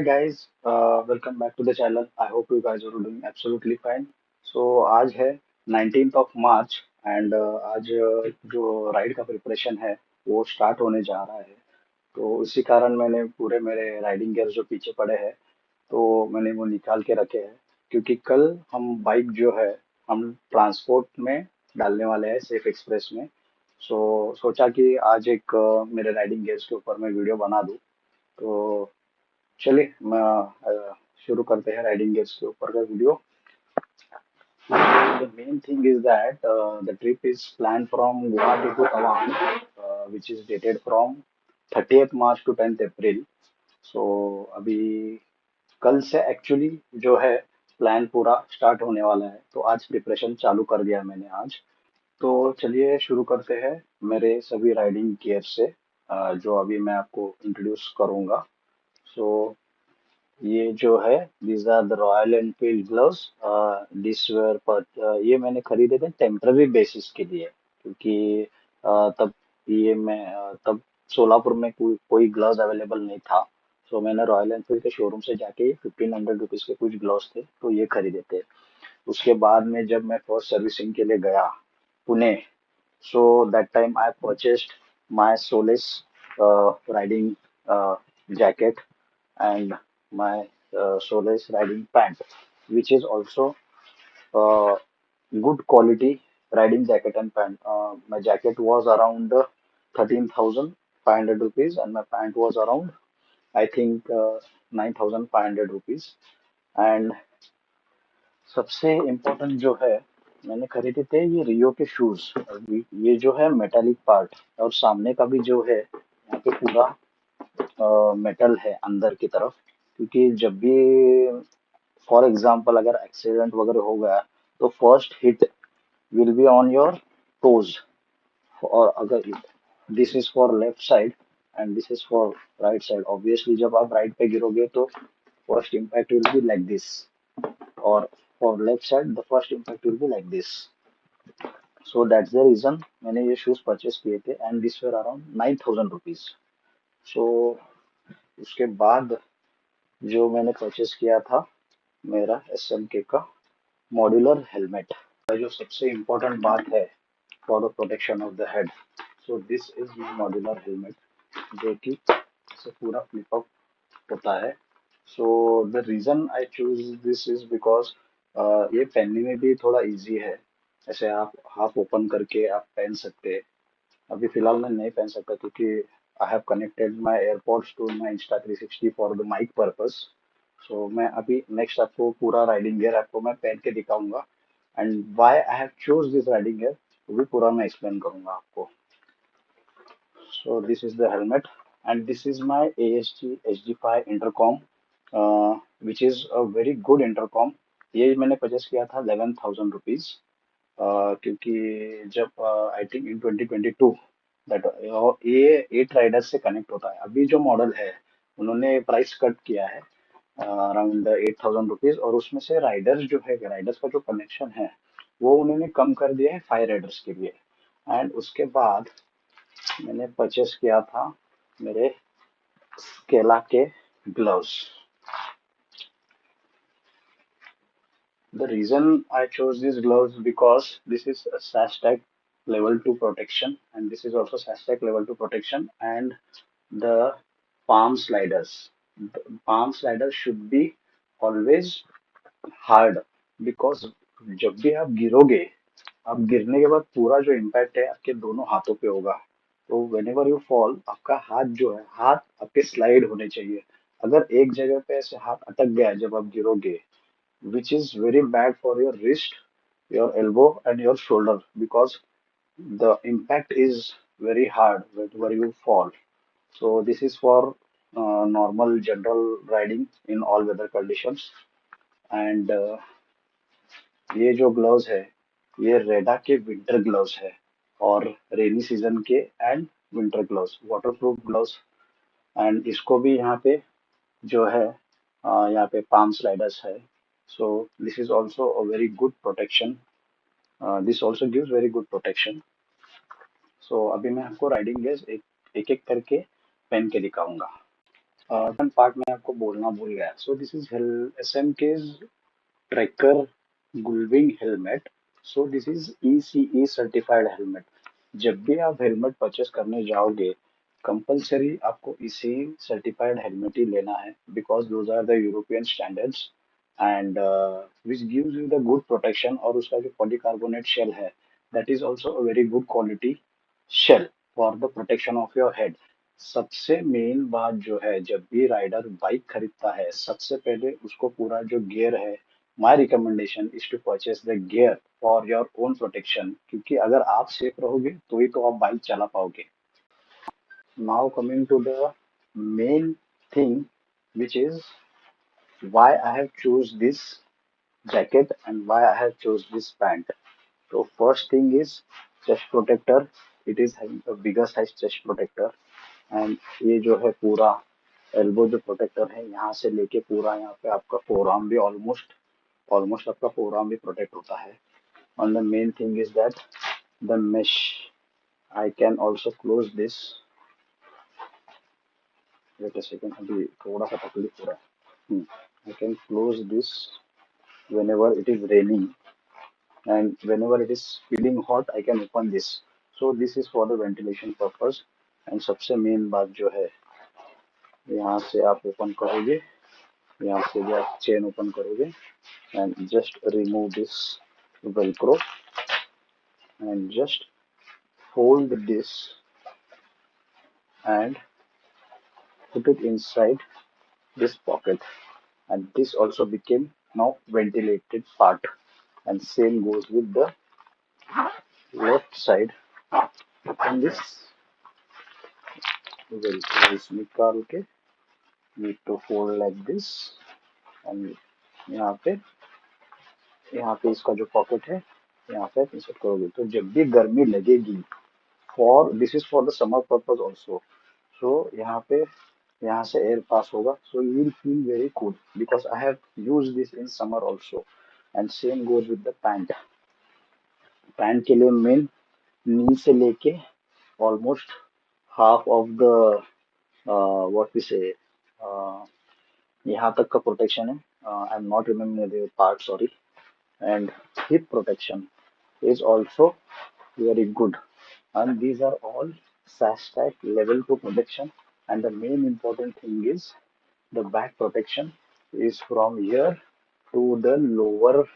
guys, welcome back to the channel. I hope you guys are doing absolutely fine. So आज है 19th of March and आज जो ride का preparation है वो स्टार्ट होने जा रहा है। तो इसी कारण मैंने पूरे मेरे राइडिंग गियर जो पीछे पड़े हैं तो मैंने वो निकाल के रखे हैं क्योंकि कल हम बाइक जो है हम ट्रांसपोर्ट में डालने वाले हैं सेफ एक्सप्रेस में। सो सोचा कि आज एक मेरे राइडिंग गियर्स के ऊपर मैं वीडियो बना दूं। तो चलिए शुरू करते हैं राइडिंग गियर्स के ऊपर का video. The main thing is that the trip is planned from Guwahati to Tawang, which is dated from 30th March to 10th April. So अभी कल से एक्चुअली जो है प्लान पूरा स्टार्ट होने वाला है, तो आज प्रिपरेशन चालू कर दिया मैंने आज। तो चलिए शुरू करते हैं मेरे सभी राइडिंग गियर से, जो अभी मैं आपको इंट्रोड्यूस करूंगा। सो ये जो है these are the Royal Enfield gloves. This wear पर ये मैंने खरीदे थे टेम्पररी बेसिस के लिए क्योंकि तब ये मैं तब सोलापुर में कोई ग्लव्स अवेलेबल नहीं था। सो मैंने रॉयल एनफील्ड के शोरूम से जाके 1500 रुपीज के कुछ ग्लव्स थे तो ये खरीदे थे। उसके बाद में जब मैं फर्स्ट सर्विसिंग के लिए गया Pune, so that time I purchased my Solis riding jacket and my Solis riding pant, which is also uh, good quality riding jacket and pant. My jacket was around 13,500 rupees and my pant was around I think 9,500 rupees. And सबसे important जो है मैंने खरीदे थे ये रियो के shoes. ये जो है मेटालिक पार्ट और सामने का भी जो है यहाँ पे पूरा मेटल है अंदर की तरफ, क्योंकि जब भी फॉर एग्जांपल अगर एक्सीडेंट वगैरह हो गया तो first hit will be on your toes. और अगर this is for left side and this is for right side, obviously जब आप राइट पे गिरोगे तो first impact will be like this, और for left side the first impact will be like this. So that's the reason मैंने ये shoes purchase किए थे and this were around 9,000 rupees. So उसके बाद जो मैंने परचेस किया था मेरा SMK का मॉड्यूलर हेलमेट। जो सबसे इम्पोर्टेंट बात है for the protection of the head, so this is my modular helmet जो कि इसे पूरा फ्लिप अप होता है। So the reason I choose this is because ये पहनने में भी थोड़ा इजी है। ऐसे आप हाफ ओपन करके आप पहन सकते हैं। अभी फिलहाल मैं नहीं पहन सकता क्योंकि I have connected my AirPods to my Insta360 for the mike purpose. So मैं अभी नेक्स्ट आपको पूरा राइडिंग गियर आपको मैं पहन के दिखाऊंगा and why I have choose this riding gear वो भी पूरा मैं एक्सप्लेन करूंगा आपको। So this is the helmet and this is my ASG HD5 intercom, which is a very good intercom। ये मैंने परचेस किया था 11,000 रुपीज, क्योंकि जब आई थिंक इन 2022 दैट ये 8 राइडर्स से कनेक्ट होता है। अभी जो मॉडल है उन्होंने प्राइस कट किया है अराउंड 8,000 रुपीज, और उसमें से राइडर्स जो है राइडर्स का जो कनेक्शन है वो उन्होंने कम कर दिया है 5 राइडर्स के लिए। एंड उसके बाद मैंने परचेस किया था मेरे केला के gloves. The reason I chose these gloves because this is a SASTAC level 2 protection and this is also SASTAC level 2 protection, and the palm sliders. The palm sliders should be always hard because जब भी आप गिरोगे, आप गिरने के बाद पूरा जो impact है आपके दोनों हाथों पे होगा। तो वेन एवर यू फॉल आपका हाथ जो है हाथ आपके स्लाइड होने चाहिए। अगर एक जगह पे ऐसे हाथ अटक गया जब आप गिरोगे, which is very bad for your wrist, your elbow, and your shoulder because the impact is very hard whenever you fall. So this is for normal general riding in all weather conditions. And ये जो gloves है ये रेडा के winter gloves है और rainy season के and winter gloves waterproof gloves. And इसको भी यहाँ पे जो है यहाँ पे पाम स्लाइडर्स है। So this is also a very good protection, this also gives very good protection. So अभी मैं आपको राइडिंग गेयर्स एक एक करके पहन के दिखाऊंगा। पार्ट में आपको बोलना भूल गया। So this is SMK's tracker gullwing helmet. So this is ECE certified helmet. जब भी आप हेलमेट परचेस करने जाओगे, कंपलसरी आपको इसी सर्टिफाइड हेलमेट ही लेना है, because those are the European standards and which gives you the good protection. और उसका जो पॉलीकार्बोनेट शेल है, that is also a very good quality shell for the protection of your head. सबसे main बात जो है, जब भी राइडर बाइक खरीदता है, सबसे पहले उसको पूरा जो गियर है, my recommendation is to purchase the gear for your own protection, क्योंकि अगर आप सेफ रहोगे तो ही तो आप बाइक चला पाओगे। Now coming to the main thing, which is why I have choose this jacket and why I have chose this pant. So first thing is chest protector. It is having a bigger size chest protector, and ये जो है पूरा elbow जो protector है, यहाँ से लेके पूरा यहाँ पे आपका फोर आर्म भी ऑलमोस्ट ऑलमोस्ट आपका फोर आर्म भी प्रोटेक्ट होता है। And the main thing is that the mesh, I can also close this। wait a second, अभी थोड़ा सा तकलीफ हो रहा है। I can close this whenever it is raining, and whenever it is feeling hot I can open this। So this is for the ventilation purpose। and सबसे main बात जो है, यहाँ से आप ओपन करोगे, यहाँ से भी आप चेन ओपन करोगे, and just remove this velcro and just fold this and put it inside this pocket, and this also became now ventilated part। and same goes with the left side। open this velcro is निकाल के need to fold like this। and यहाँ पे इसका जो pocket है, यहाँ पे insert करोगे, तो जब भी गर्मी लगेगी, for this is for the summer purpose also. So यहाँ पे यहाँ से एयर पास होगा, so you will feel very cool, because I have use this in summer also. And same goes with the pant. Pant के लिए main knee से लेके almost half of the what we say यहाँ तक का protection है। I am not remembering the part, sorry. And hip protection is also very good, and these are all SASTAC level 2 protection। and the main important thing is the back protection is from here to the lower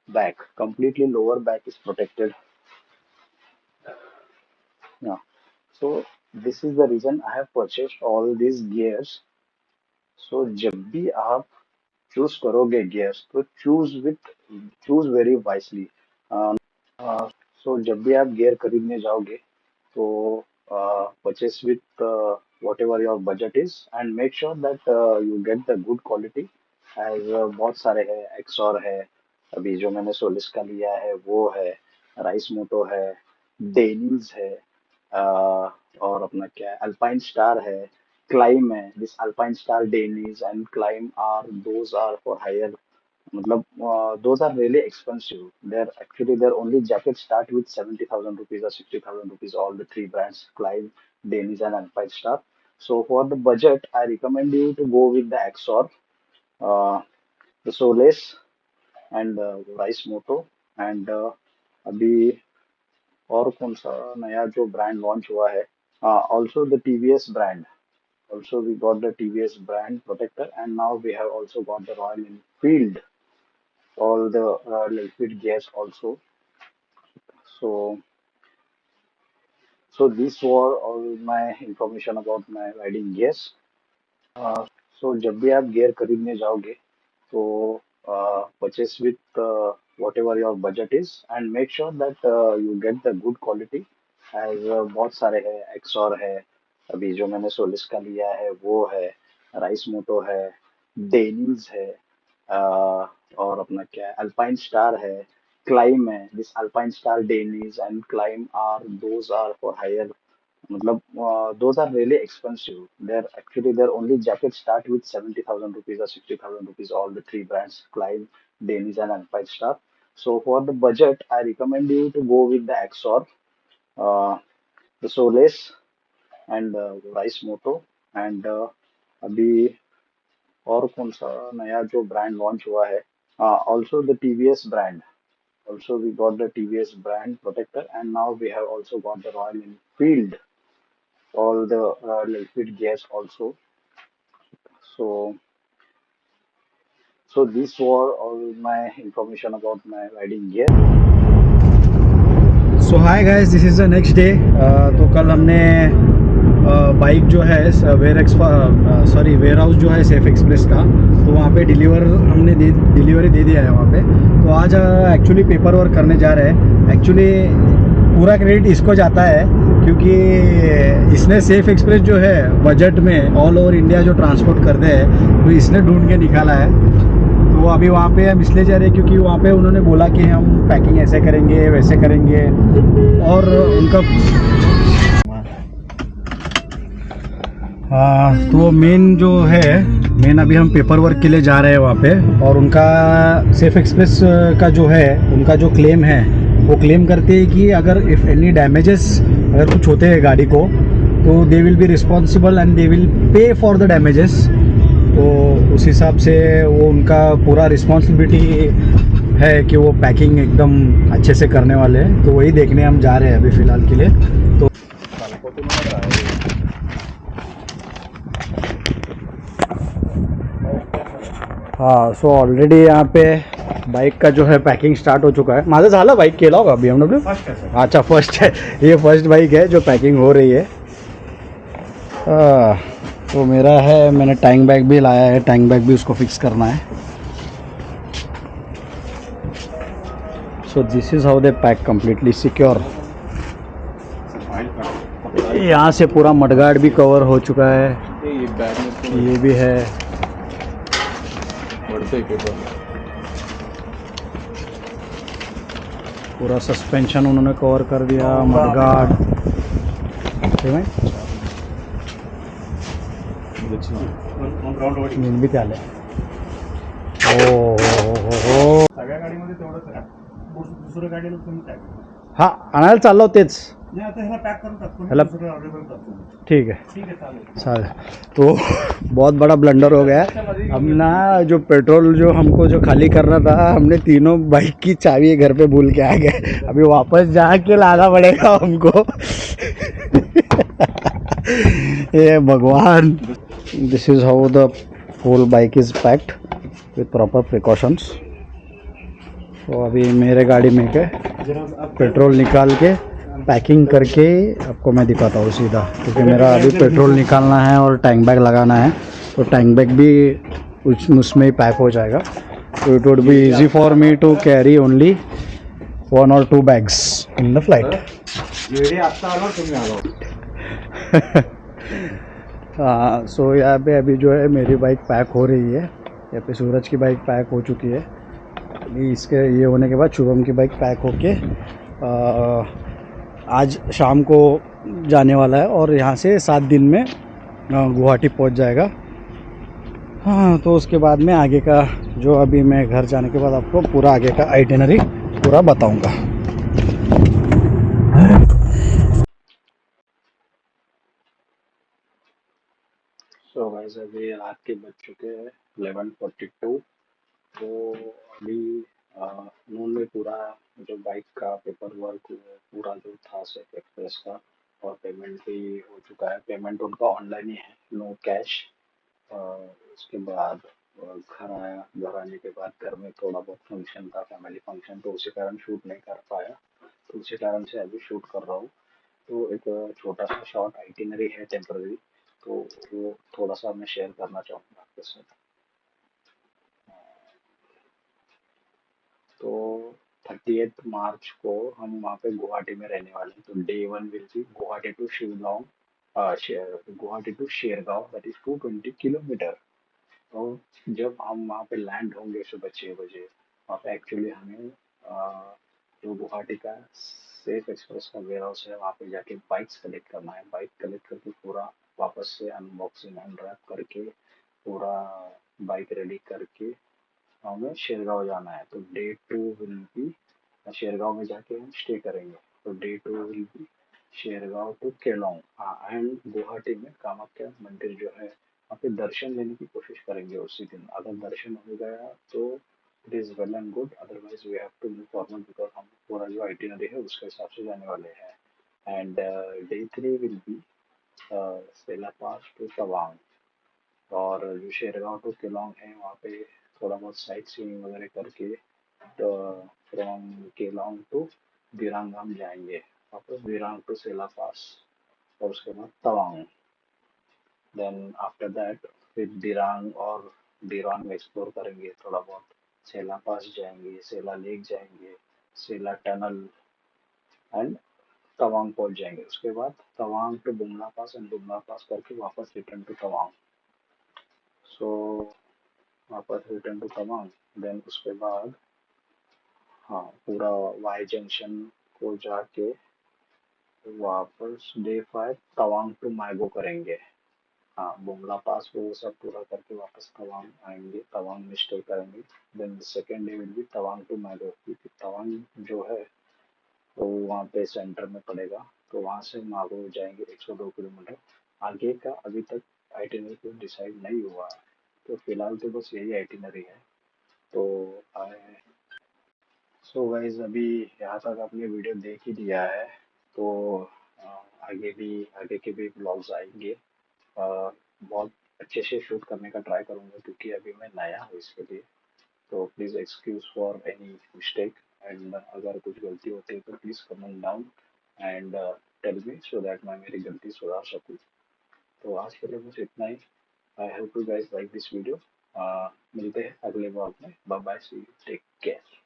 back, completely lower back is protected। Yeah, so this is the reason I have purchased all these gears। so जब भी आप choose करोगे gears, तो choose very wisely. सो जब भी आप gear खरीदने जाओगे, तो purchase with whatever your budget is, and make sure that you get the good quality. As बहुत सारे है, एक्सॉर है, अभी जो मैंने सोलिस का लिया है वो है, राइस मोटो है, डेनिज है, और अपना क्या है, अल्पाइन स्टार है, क्लाइम है। This Alpine Star, Dainese and Klim are those are for higher, मतलब those are really expensive। They're actually their only jackets start with 70,000 rupees or 60,000 rupees, all the three brands, Clive, Danish and Alpine Star। So for the budget, I recommend you to go with the Axor, uh, the Solace and Rice Moto। and अभी और कौन सा नया जो brand launch हुआ है, also the TVS brand। Also we got the TVS brand protector, and now we have also got the Royal Enfield, all the liquid gas also। So, so these were all my information about my riding gears। सो जब भी आप gear खरीदने जाओगे, तो purchase with whatever your budget is, and make sure that you get the good quality. As बहुत सारे है, XOR है, अभी जो मैंने सोलिस का लिया है वो है, राइस मोटो है, डेनिज है, और अपना क्या है, अल्पाइन स्टार है, क्लाइम है। This Alpine Star, Dainese and Klim are those are for higher, मतलब those are really expensive। They're actually their only jackets start with 70,000 rupees or 60,000 rupees, all the three brands, Clive, Danish and Alpine Star। So for the budget, I recommend you to go with the Axor, uh, the Solace and Rice Moto। and अभी और कौन सा नया जो brand launch हुआ है, also the TVS brand, also we got the TVS brand protector, and now we have also got the Royal Enfield, all the liquid gas also. So so these were all my information about my riding gear. So hi guys, this is the next day. तो कल हमने bike जो है ware house जो है safe express का, तो वहाँ पे डिलीवरी दे दिया है वहाँ पे। तो आज एक्चुअली पेपर वर्क करने जा रहे हैं। एक्चुअली पूरा क्रेडिट इसको जाता है, क्योंकि इसने सेफ एक्सप्रेस जो है बजट में ऑल ओवर इंडिया जो ट्रांसपोर्ट करते हैं, तो इसने ढूंढ के निकाला है। तो अभी वहाँ पे हम इसलिए जा रहे हैं क्योंकि वहाँ पे उन्होंने बोला कि हम पैकिंग ऐसे करेंगे वैसे करेंगे, और उनका तो मेन अभी हम पेपर वर्क के लिए जा रहे हैं वहाँ पे। और उनका सेफ एक्सप्रेस का जो है, उनका जो क्लेम है, वो क्लेम करते हैं कि अगर इफ़ एनी डैमेजेस अगर कुछ होते हैं गाड़ी को, तो they will be responsible and they will pay for the damages. तो उस हिसाब से वो उनका पूरा रिस्पॉन्सिबिलिटी है कि वो पैकिंग एकदम अच्छे से करने वाले हैं। तो वही देखने हम जा रहे हैं अभी फ़िलहाल के लिए। तो हाँ, सो ऑलरेडी यहाँ पे बाइक का जो है पैकिंग स्टार्ट हो चुका है। माझं झालं बाइक केला होगा BMW? अच्छा, फर्स्ट है ये, फर्स्ट बाइक है जो पैकिंग हो रही है। तो मेरा है, मैंने टैंक बैग भी लाया है, टैंक बैग भी उसको फिक्स करना है। So this is how they pack completely secure. यहाँ से पूरा मडगार्ड भी कवर हो चुका है, ये भी है। पूरा सस्पेंशन उन्होंने कवर कर दिया, मडगार्ड भी त्याले। हो सगळ्या गाडीमध्ये तेवढंच आहे. दुसऱ्या गाडीला तुम्ही काय हाँ, आणायला चाललो तेच। नाही, आता ह्याला पॅक करून टाकतो, ह्याला दुसरं अवेलेबल करतो. ठीक है ठीक आहे, चालेल. साल। तो बहुत बड़ा ब्लंडर हो गया है। हम ना जो पेट्रोल जो हमको जो खाली करना था, हमने तीनों बाइक की चाबी घर पे भूल के आ गए। अभी वापस जाके लाना पड़ेगा हमको। ये भगवान। This is how the whole bike is packed with proper precautions. तो अभी मेरे गाड़ी में के पेट्रोल निकाल के पैकिंग करके आपको मैं दिखाता हूँ सीधा, क्योंकि मेरा अभी पेट्रोल निकालना है और टैंक बैग लगाना है। तो टैंक बैग भी उसमें ही पैक हो जाएगा। तो it would be easy for me to carry only 1 or 2 bags in the flight. हाँ, सो यहाँ पे अभी जो है मेरी बाइक पैक हो रही है। यहाँ पे सूरज की बाइक पैक हो चुकी है। अभी इसके ये होने के बाद शुभम की बाइक पैक होके आज शाम को जाने वाला है, और यहाँ से 7 दिन में गुवाहाटी पहुँच जाएगा। हाँ, तो उसके बाद में आगे का जो, अभी मैं घर जाने के बाद आपको पूरा आगे का आइटिनरी पूरा बताऊंगा। सो गाइस, अभी रात के बज चुके हैं 11:42। तो अभी उन्होंने पूरा जो बाइक का पेपर वर्क पूरा जो था सेफ एक्सप्रेस का, और पेमेंट भी हो चुका है। पेमेंट उनका ऑनलाइन ही है, नो कैश। उसके बाद घर आया। घर आने के बाद घर में थोड़ा बहुत फंक्शन था, फैमिली फंक्शन, तो उसी कारण शूट नहीं कर पाया। तो उसी कारण से अभी शूट कर रहा हूँ। तो एक छोटा सा शॉर्ट आइटिनरी है टेम्पररी, तो वो थोड़ा सा मैं शेयर करना चाहूँगा आपके साथ। तो 30 मार्च को हम वहाँ पे गुवाहाटी में रहने वाले हैं। तो day 1 will be Guwahati to Shillong, Guwahati to Shergaon, that is 220 kilometre. तो जब हम वहाँ पे लैंड होंगे सुबह 6 बजे, वहाँ पे एक्चुअली हमें जो गुवाहाटी का सेफ एक्सप्रेस का वेयर हाउस है, वहाँ पे जाके बाइक्स कलेक्ट करना है। बाइक कलेक्ट करके पूरा वापस से अनबॉक्सिंग अनरैप करके पूरा बाइक रेडी करके हमें शेरगांव जाना है। तो डे 2 विल बी शेरगांव में जाके हम स्टे करेंगे। तो day 2 will be Shergaon to Kelong, हाँ, एंड गुवाहाटी में कामाख्या मंदिर जो है, वहाँ पे दर्शन लेने की कोशिश करेंगे उसी दिन। अगर दर्शन हो गया तो it is well and good, otherwise we have to move forward because हम पूरा जो आइटिनरी है उसके हिसाब से जाने वाले हैं। And day 3 will be Sela pass to Tawang, और जो शेरगांव टू केलोंग है वहाँ पे थोड़ा बहुत साइट सीइंग वगैरह करके तो फ्रॉम केलोंग टू दिरांग हम जाएंगे, वापस दिरांग टू सेला पास, और उसके बाद तवांग। देन आफ्टर दैट फिर दिरांग और दिरांग में एक्सप्लोर करेंगे थोड़ा बहुत, सेला पास जाएंगे, सेला लेक जाएंगे, सेला टनल, एंड तवांग पहुंच जाएंगे। उसके बाद Tawang to Bumla pass and Bumla pass करके वापस रिटर्न टू तवांग। सो वापस रिटर्न टू तवांग, देन उसके बाद हाँ पूरा वाई जंक्शन को जाके वापस डे 5 तवांग टू मैगो करेंगे। हाँ बुमला पास वो सब पूरा करके वापस तवांग आएंगे, तवांग में स्टे करेंगे। Then second day will be Tawang to Mago, क्योंकि तवांग जो है तो वहाँ पे सेंटर में पड़ेगा, तो वहाँ से मागो जाएंगे 102 किलोमीटर। आगे का अभी तक आइटिनरी कुछ डिसाइड नहीं हुआ है, तो फिलहाल तो बस यही आइटिनरी है। तो सो गाइज अभी यहाँ तक आपने वीडियो देख ही लिया है, तो अ, आगे के भी ब्लॉग्स आएंगे। बहुत अच्छे से शूट करने का ट्राई करूंगा क्योंकि अभी मैं नया हूँ इसके लिए, तो please excuse for any mistake. And अगर कुछ गलती होती है तो please comment down and tell me so that मैं मेरी गलती सुधार सकूँ। तो आज के लिए बस इतना ही। I hope you guys like this video. मिलते हैं अगले ब्लॉग में। Bye bye, see you, take care.